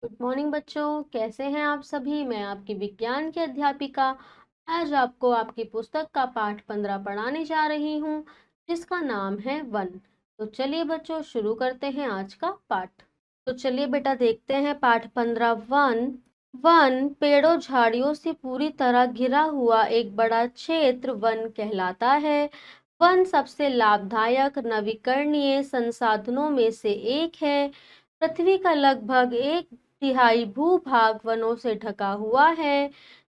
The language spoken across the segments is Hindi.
गुड मॉर्निंग बच्चों, कैसे हैं आप सभी। मैं आपकी विज्ञान की अध्यापिका आज आपको आपकी पुस्तक का पाठ 15 पढ़ाने जा रही हूँ, जिसका नाम है वन। तो चलिए बच्चों, शुरू करते हैं आज का पाठ। तो चलिए बेटा, देखते हैं पाठ 15 वन। वन पेड़ों झाड़ियों से पूरी तरह घिरा हुआ एक बड़ा क्षेत्र वन कहलाता है। वन सबसे लाभदायक नवीकरणीय संसाधनों में से एक है। पृथ्वी का लगभग एक तिहाई भूभाग वनों से ढका हुआ है।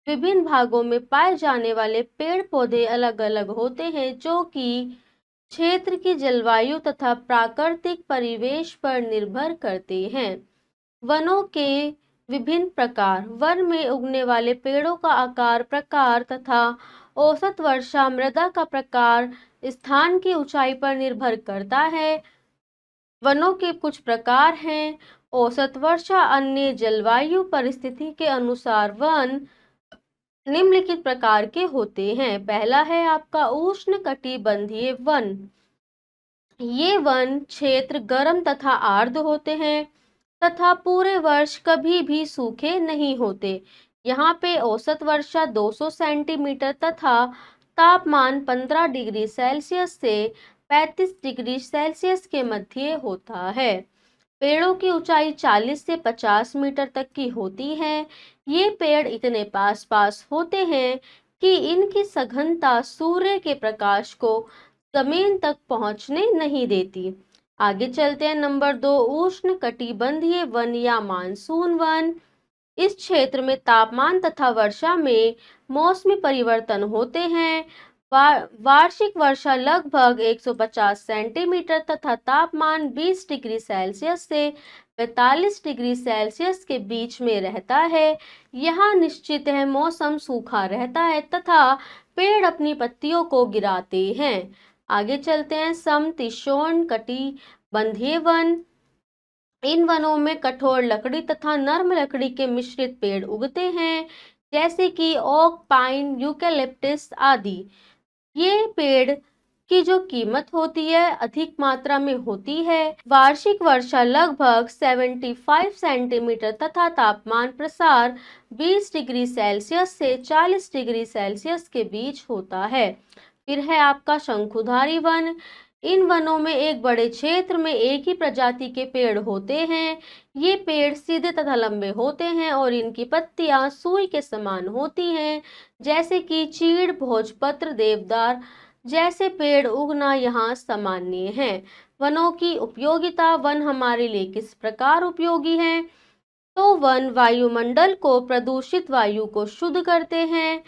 विभिन्न भागों में पाए जाने वाले पेड़ पौधे अलग अलग होते हैं, जो कि क्षेत्र की जलवायु तथा प्राकृतिक परिवेश पर निर्भर करते हैं। वनों के विभिन्न प्रकार। वन में उगने वाले पेड़ों का आकार, प्रकार तथा औसत वर्षा, मृदा का प्रकार स्थान की ऊंचाई पर निर्भर करता है। वनों के कुछ प्रकार हैं। औसत वर्षा। अन्य जलवायु परिस्थिति के अनुसार वन निम्नलिखित प्रकार के होते हैं। पहला है आपका उष्णकटिबंधीय वन। ये वन क्षेत्र गर्म तथा आर्द्र होते हैं तथा पूरे वर्ष कभी भी सूखे नहीं होते। यहाँ पे औसत वर्षा 200 सेंटीमीटर तथा तापमान 15 डिग्री सेल्सियस से 35 डिग्री सेल्सियस के मध्य होता है। पेड़ों की ऊंचाई 40 से 50 मीटर तक की होती है। ये पेड़ इतने पास पास होते हैं कि इनकी सघनता सूर्य के प्रकाश को जमीन तक पहुंचने नहीं देती। आगे चलते हैं। नंबर 2, उष्ण कटिबंधीय वन या मानसून वन। इस क्षेत्र में तापमान तथा वर्षा में मौसमी परिवर्तन होते हैं। वार्षिक वर्षा लगभग 150 सेंटीमीटर तथा तापमान 20 डिग्री सेल्सियस से 45 डिग्री सेल्सियस के बीच में रहता है। यहाँ निश्चित है मौसम सूखा रहता है तथा पेड़ अपनी पत्तियों को गिराते हैं। आगे चलते हैं। समशीतोष्ण कटिबंधीय वन। इन वनों में कठोर लकड़ी तथा नर्म लकड़ी के मिश्रित पेड़ उगते हैं, जैसे कि ओक, पाइन, यूकेलिप्टस आदि। ये पेड़ की जो कीमत होती है अधिक मात्रा में होती है। वार्षिक वर्षा लगभग 75 सेंटीमीटर तथा तापमान प्रसार 20 डिग्री सेल्सियस से 40 डिग्री सेल्सियस के बीच होता है। फिर है आपका शंकुधारी वन। इन वनों में एक बड़े क्षेत्र में एक ही प्रजाति के पेड़ होते हैं। ये पेड़ सीधे तथा लंबे होते हैं और इनकी पत्तियां सुई के समान होती हैं, जैसे कि चीड़, भोजपत्र, देवदार जैसे पेड़ उगना यहाँ सामान्य है। वनों की उपयोगिता। वन हमारे लिए किस प्रकार उपयोगी है? तो वन वायुमंडल को प्रदूषित वायु को शुद्ध करते हैं।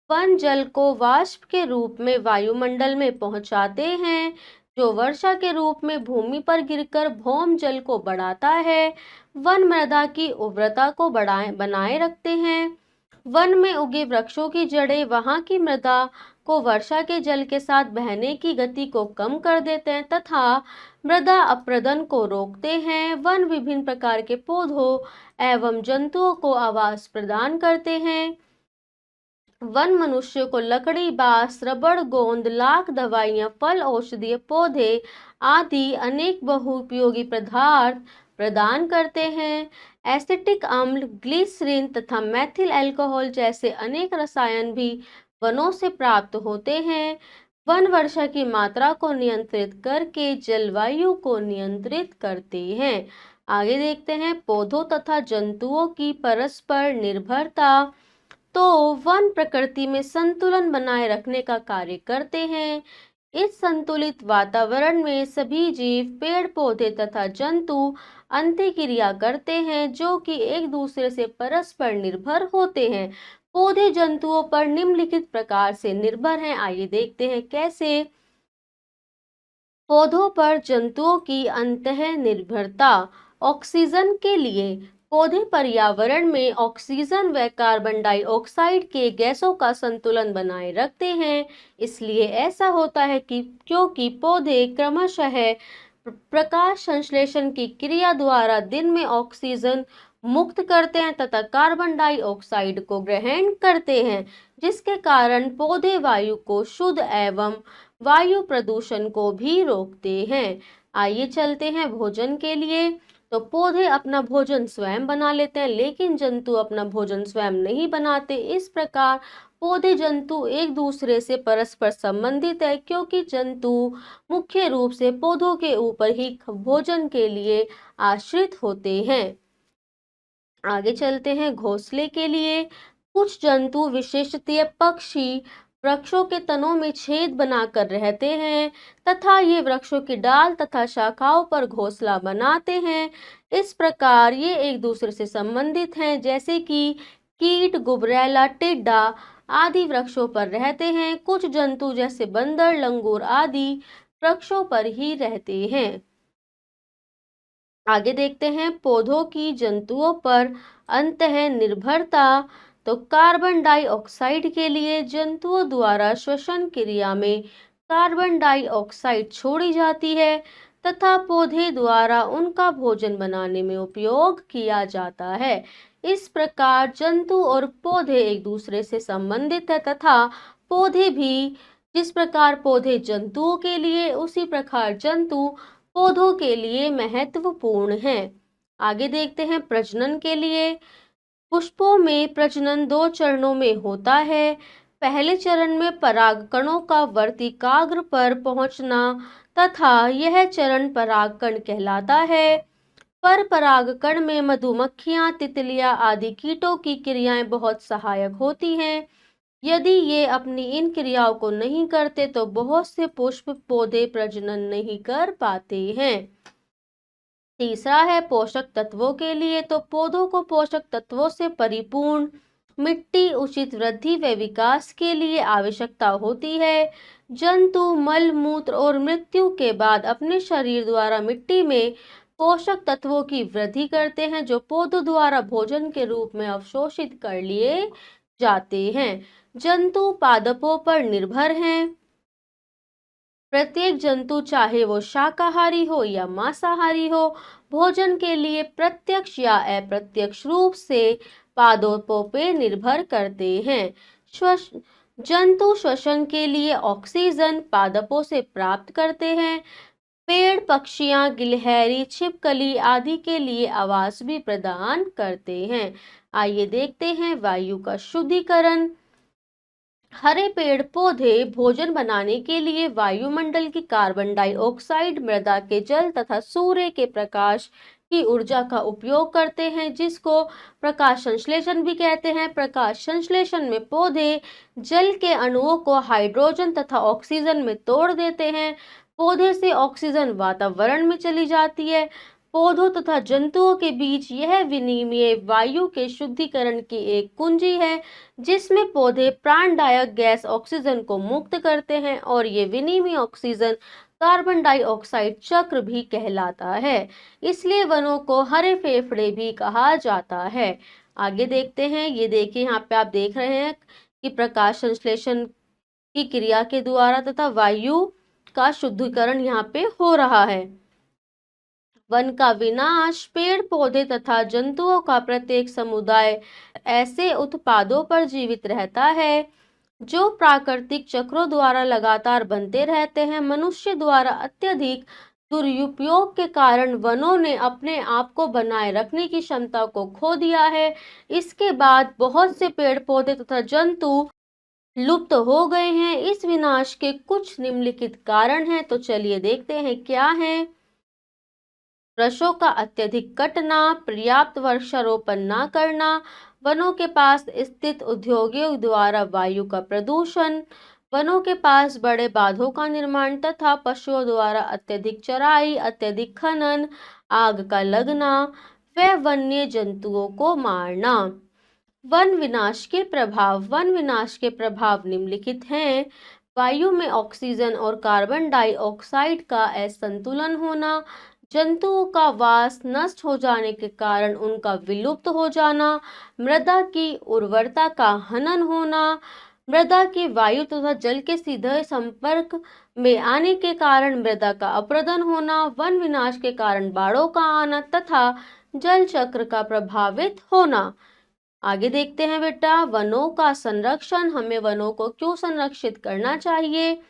वन जल को वाष्प के रूप में वायुमंडल में पहुंचाते हैं, जो वर्षा के रूप में भूमि पर गिरकर भौम जल को बढ़ाता है। वन मृदा की उर्वरता को बनाए रखते हैं। वन में उगे वृक्षों की जड़ें वहां की मृदा को वर्षा के जल के साथ बहने की गति को कम कर देते हैं तथा मृदा अपरदन को रोकते हैं। वन विभिन्न प्रकार के पौधों एवं जंतुओं को आवास प्रदान करते हैं। वन मनुष्य को लकड़ी, बांस, रबड़, गोंद, लाख, दवाइयाँ, फल, औषधीय पौधे आदि अनेक बहुउपयोगी पदार्थ प्रदान करते हैं। एसिटिक अम्ल, ग्लिसरीन तथा मेथिल अल्कोहल जैसे अनेक रसायन भी वनों से प्राप्त होते हैं। वन वर्षा की मात्रा को नियंत्रित करके जलवायु को नियंत्रित करते हैं। आगे देखते हैं पौधों तथा जंतुओं की परस्पर निर्भरता। तो वन प्रकृति में संतुलन बनाए रखने का कार्य करते हैं। इस संतुलित वातावरण में सभी जीव, पेड़ पौधे तथा जंतु अंतःक्रिया करते हैं, जो कि एक दूसरे से परस्पर निर्भर होते हैं। पौधे जंतुओं पर निम्नलिखित प्रकार से निर्भर हैं। आइए देखते हैं कैसे। पौधों पर जंतुओं की अंतः निर्भरता। ऑक्सीजन के लिए पौधे पर्यावरण में ऑक्सीजन व कार्बन डाइऑक्साइड के गैसों का संतुलन बनाए रखते हैं। इसलिए ऐसा होता है कि क्योंकि पौधे क्रमशः प्रकाश संश्लेषण की क्रिया द्वारा दिन में ऑक्सीजन मुक्त करते हैं तथा कार्बन डाइऑक्साइड को ग्रहण करते हैं, जिसके कारण पौधे वायु को शुद्ध एवं वायु प्रदूषण को भी रोकते हैं। आइए चलते हैं भोजन के लिए। तो पौधे अपना भोजन स्वयं बना लेते हैं, लेकिन जंतु अपना भोजन स्वयं नहीं बनाते। इस प्रकार पौधे जंतु एक दूसरे से परस्पर संबंधित है, क्योंकि जंतु मुख्य रूप से पौधों के ऊपर ही भोजन के लिए आश्रित होते हैं। आगे चलते हैं घोंसले के लिए। कुछ जंतु, विशेषतः पक्षी, वृक्षों के तनों में छेद बनाकर रहते हैं तथा ये वृक्षों की डाल तथा शाखाओं पर घोंसला बनाते हैं। इस प्रकार ये एक दूसरे से संबंधित हैं, जैसे कि कीट, गुबरैला, टिड्डा आदि वृक्षों पर रहते हैं। कुछ जंतु जैसे बंदर, लंगूर आदि वृक्षों पर ही रहते हैं। आगे देखते हैं पौधों की जंतुओं पर अंतः निर्भरता। तो कार्बन डाइऑक्साइड के लिए जंतुओं द्वारा श्वसन क्रिया में कार्बन डाइऑक्साइड छोड़ी जाती है तथा पौधे द्वारा उनका भोजन बनाने में उपयोग किया जाता है। इस प्रकार जंतु और पौधे एक दूसरे से संबंधित है तथा पौधे भी, जिस प्रकार पौधे जंतुओं के लिए, उसी प्रकार जंतु पौधों के लिए महत्वपूर्ण है। आगे देखते हैं प्रजनन के लिए। पुष्पों में प्रजनन 2 चरणों में होता है। पहले चरण में परागकणों का वर्तिकाग्र पर पहुंचना तथा यह चरण परागकण कहलाता है। पर परागकण में मधुमक्खियां, तितलियां आदि कीटों की क्रियाएं बहुत सहायक होती हैं। यदि ये अपनी इन क्रियाओं को नहीं करते तो बहुत से पुष्प पौधे प्रजनन नहीं कर पाते हैं। तीसरा है पोषक तत्वों के लिए। तो पौधों को पोषक तत्वों से परिपूर्ण मिट्टी उचित वृद्धि व विकास के लिए आवश्यकता होती है। जंतु मल, मूत्र और मृत्यु के बाद अपने शरीर द्वारा मिट्टी में पोषक तत्वों की वृद्धि करते हैं, जो पौधों द्वारा भोजन के रूप में अवशोषित कर लिए जाते हैं। जंतु पादपों पर निर्भर हैं। प्रत्येक जंतु, चाहे वो शाकाहारी हो या मांसाहारी हो, भोजन के लिए प्रत्यक्ष या अप्रत्यक्ष रूप से पादपों पे निर्भर करते हैं। जंतु श्वसन के लिए ऑक्सीजन पादपों से प्राप्त करते हैं। पेड़, पक्षियां, गिलहरी, छिपकली आदि के लिए आवास भी प्रदान करते हैं। आइए देखते हैं वायु का शुद्धिकरण। हरे पेड़ पौधे भोजन बनाने के लिए वायुमंडल की कार्बन डाइऑक्साइड, मृदा के जल तथा सूर्य के प्रकाश की ऊर्जा का उपयोग करते हैं, जिसको प्रकाश संश्लेषण भी कहते हैं। प्रकाश संश्लेषण में पौधे जल के अणुओं को हाइड्रोजन तथा ऑक्सीजन में तोड़ देते हैं। पौधे से ऑक्सीजन वातावरण में चली जाती है। पौधों तथा जंतुओं के बीच यह विनिमय वायु के शुद्धिकरण की एक कुंजी है, जिसमें पौधे प्राणदायक गैस ऑक्सीजन को मुक्त करते हैं और ये विनिमय ऑक्सीजन कार्बन डाइऑक्साइड चक्र भी कहलाता है। इसलिए वनों को हरे फेफड़े भी कहा जाता है। आगे देखते हैं। ये देखिए, यहाँ पे आप देख रहे हैं कि प्रकाश संश्लेषण की क्रिया के द्वारा तथा वायु का शुद्धिकरण यहाँ पे हो रहा है। वन का विनाश, पेड़ पौधे तथा जंतुओं का प्रत्येक समुदाय ऐसे उत्पादों पर जीवित रहता है जो प्राकृतिक चक्रों द्वारा लगातार बनते रहते हैं। मनुष्य द्वारा अत्यधिक दुरुपयोग के कारण वनों ने अपने आप को बनाए रखने की क्षमता को खो दिया है। इसके बाद बहुत से पेड़ पौधे तथा जंतु लुप्त हो गए हैं। इस विनाश के कुछ निम्नलिखित कारण हैं, तो चलिए देखते हैं क्या हैं। वृक्षों का अत्यधिक कटना, पर्याप्त वृक्षारोपण न करना, वनों के पास स्थित उद्योगों द्वारा वायु का प्रदूषण, वनों के पास बड़े बांधों का निर्माण तथा पशुओं द्वारा अत्यधिक चराई, अत्यधिक खनन, आग का लगना व वन्य जंतुओं को मारना। वन विनाश के प्रभाव। वन विनाश के प्रभाव निम्नलिखित हैं। वायु में ऑक्सीजन और कार्बन डाइऑक्साइड का असंतुलन होना, जंतुओं का वास नष्ट हो जाने के कारण उनका विलुप्त हो जाना, मृदा की उर्वरता का हनन होना, मृदा के वायु तथा जल के सीधे संपर्क में आने के कारण मृदा का अपरदन होना, वन विनाश के कारण बाढ़ों का आना तथा जल चक्र का प्रभावित होना। आगे देखते हैं बेटा, वनों का संरक्षण। हमें वनों को क्यों संरक्षित करना चाहिए?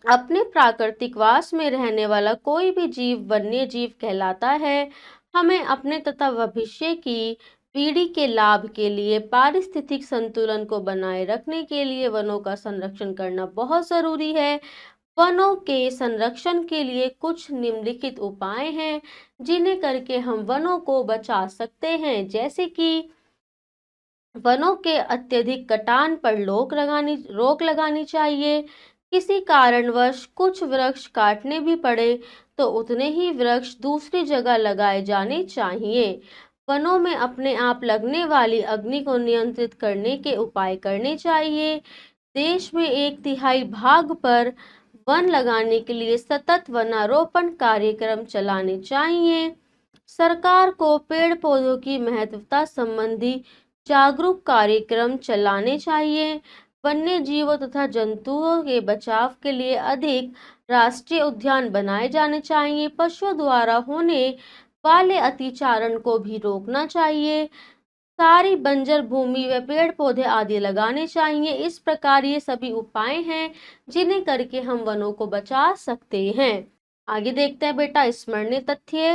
अपने प्राकृतिक वास में रहने वाला कोई भी जीव वन्य जीव कहलाता है। हमें अपने तथा भविष्य की पीढ़ी के लाभ के लिए पारिस्थितिक संतुलन को बनाए रखने के लिए वनों का संरक्षण करना बहुत जरूरी है। वनों के संरक्षण के लिए कुछ निम्नलिखित उपाय हैं जिन्हें करके हम वनों को बचा सकते हैं, जैसे कि वनों के अत्यधिक कटान पर रोक लगानी चाहिए। किसी कारणवश कुछ वृक्ष काटने भी पड़े तो उतने ही वृक्ष दूसरी जगह लगाए जाने चाहिए। वनों में अपने आप लगने वाली अग्नि को नियंत्रित करने के उपाय करने चाहिए। देश में 1/3 भाग पर वन लगाने के लिए सतत वनारोपण कार्यक्रम चलाने चाहिए। सरकार को पेड़ पौधों की महत्वता संबंधी जागरूक कार्यक्रम चलाने चाहिए। वन्य जीवों तथा जंतुओं के बचाव के लिए अधिक राष्ट्रीय उद्यान बनाए जाने चाहिए। पशुओं द्वारा होने वाले अतिचारण को भी रोकना चाहिए। सारी बंजर भूमि व पेड़ पौधे आदि लगाने चाहिए। इस प्रकार ये सभी उपाय हैं जिन्हें करके हम वनों को बचा सकते हैं। आगे देखते हैं बेटा स्मरणीय तथ्य।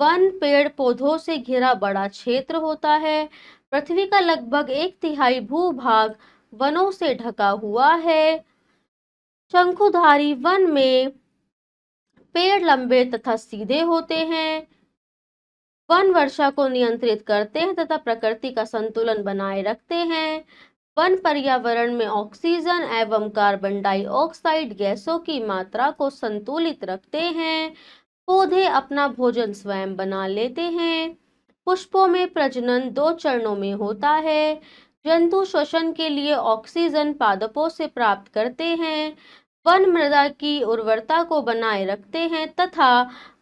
वन पेड़ पौधों से घिरा बड़ा क्षेत्र होता है। पृथ्वी का लगभग 1/3 भूभाग वनों से ढका हुआ है। शंकुधारी वन में पेड़ लंबे तथा सीधे होते हैं। वन वर्षा को नियंत्रित करते हैं तथा प्रकृति का संतुलन बनाए रखते हैं। वन पर्यावरण में ऑक्सीजन एवं कार्बन डाइऑक्साइड गैसों की मात्रा को संतुलित रखते हैं। पौधे अपना भोजन स्वयं बना लेते हैं। पुष्पों में प्रजनन 2 चरणों में होता है। जंतु श्वसन के लिए ऑक्सीजन पादपों से प्राप्त करते हैं। वन मृदा की उर्वरता को बनाए रखते हैं तथा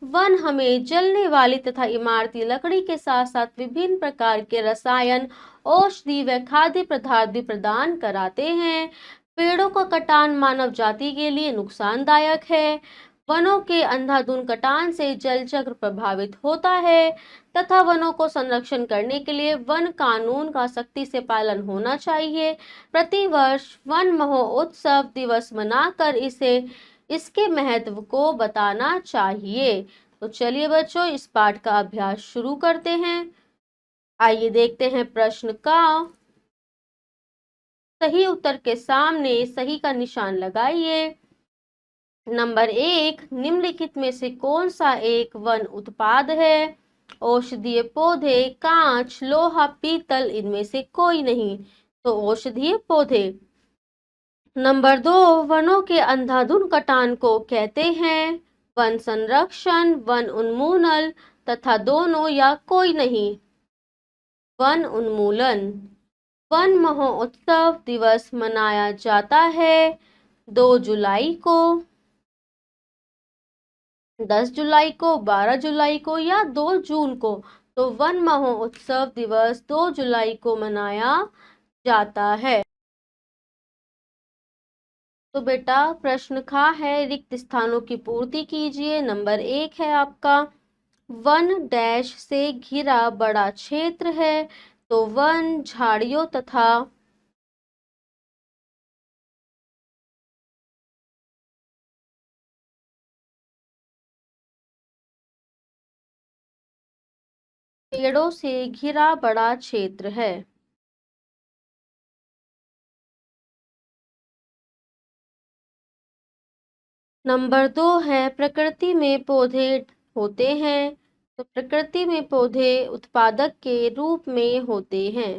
वन हमें जलने वाली तथा इमारती लकड़ी के साथ साथ विभिन्न प्रकार के रसायन, औषधि व खाद्य पदार्थ भी प्रदान कराते हैं। पेड़ों का कटान मानव जाति के लिए नुकसानदायक है। वनों के अंधाधुंध कटान से जल चक्र प्रभावित होता है तथा वनों को संरक्षण करने के लिए वन कानून का सख्ती से पालन होना चाहिए। प्रतिवर्ष वन महोत्सव दिवस मनाकर इसके महत्व को बताना चाहिए। तो चलिए बच्चों इस पाठ का अभ्यास शुरू करते हैं। आइए देखते हैं प्रश्न का सही उत्तर के सामने सही का निशान लगाइए। नंबर 1, निम्नलिखित में से कौन सा एक वन उत्पाद है? औषधीय पौधे, कांच, लोहा, पीतल, इनमें से कोई नहीं। तो औषधीय पौधे। नंबर 2, वनों के अंधाधुंध कटान को कहते हैं वन संरक्षण, वन उन्मूलन तथा दोनों या कोई नहीं। वन उन्मूलन। वन महोत्सव दिवस मनाया जाता है 2 जुलाई को, 10 जुलाई को, 12 जुलाई को या 2 जून को। तो वन महोत्सव दिवस 2 जुलाई को मनाया जाता है। तो बेटा प्रश्न खा है रिक्त स्थानों की पूर्ति कीजिए। नंबर 1 है आपका वन डैश से घिरा बड़ा क्षेत्र है। तो वन, झाड़ियों तथा पेड़ों से घिरा बड़ा क्षेत्र है। नंबर 2 है प्रकृति में पौधे होते हैं। तो प्रकृति में पौधे उत्पादक के रूप में होते हैं।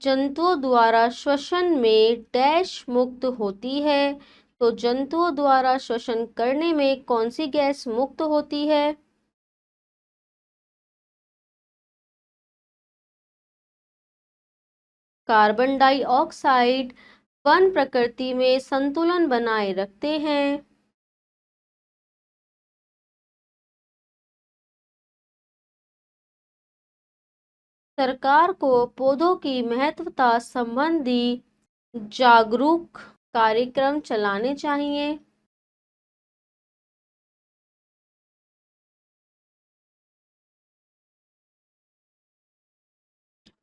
जंतुओं द्वारा श्वसन में डैश मुक्त होती है। तो जंतुओं द्वारा श्वसन करने में कौन सी गैस मुक्त होती है? Carbon dioxide. वन प्रकृति में संतुलन बनाए रखते हैं। सरकार को पौधों की महत्वता संबंधी जागरूक कार्यक्रम चलाने चाहिए।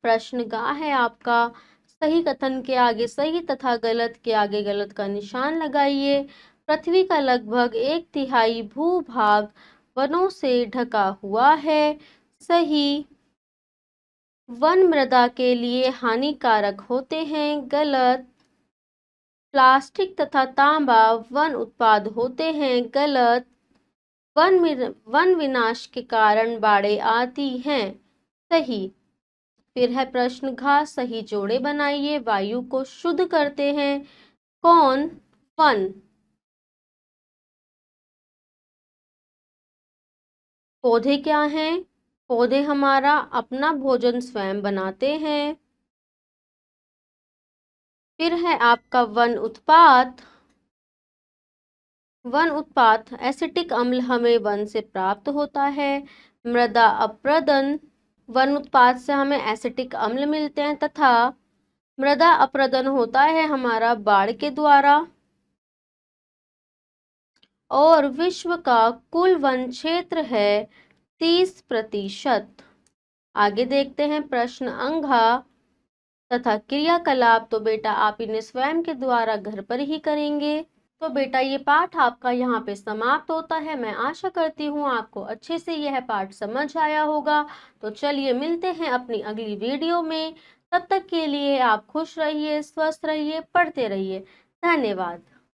प्रश्न गा है आपका सही कथन के आगे सही तथा गलत के आगे गलत का निशान लगाइए। पृथ्वी का लगभग 1/3 भूभाग वनों से ढका हुआ है। सही। वन मृदा के लिए हानिकारक होते हैं। गलत। प्लास्टिक तथा तांबा वन उत्पाद होते हैं। गलत। वन विनाश के कारण बाढ़ें आती हैं। सही। फिर है प्रश्न घ, सही जोड़े बनाइए। वायु को शुद्ध करते हैं कौन? वन। पौधे क्या हैं? पौधे हमारा अपना भोजन स्वयं बनाते हैं। फिर है आपका वन उत्पाद। वन उत्पाद एसिटिक अम्ल हमें वन से प्राप्त होता है। मृदा अपरदन, वन उत्पाद से हमें एसिटिक अम्ल मिलते हैं तथा मृदा अपरदन होता है हमारा बाढ़ के द्वारा। और विश्व का कुल वन क्षेत्र है 30%। आगे देखते हैं प्रश्न अंघा तथा क्रियाकलाप। तो बेटा आप इन्हें स्वयं के द्वारा घर पर ही करेंगे। तो बेटा ये पाठ आपका यहाँ पे समाप्त होता है। मैं आशा करती हूँ आपको अच्छे से यह पाठ समझ आया होगा। तो चलिए मिलते हैं अपनी अगली वीडियो में। तब तक के लिए आप खुश रहिए, स्वस्थ रहिए, पढ़ते रहिए। धन्यवाद।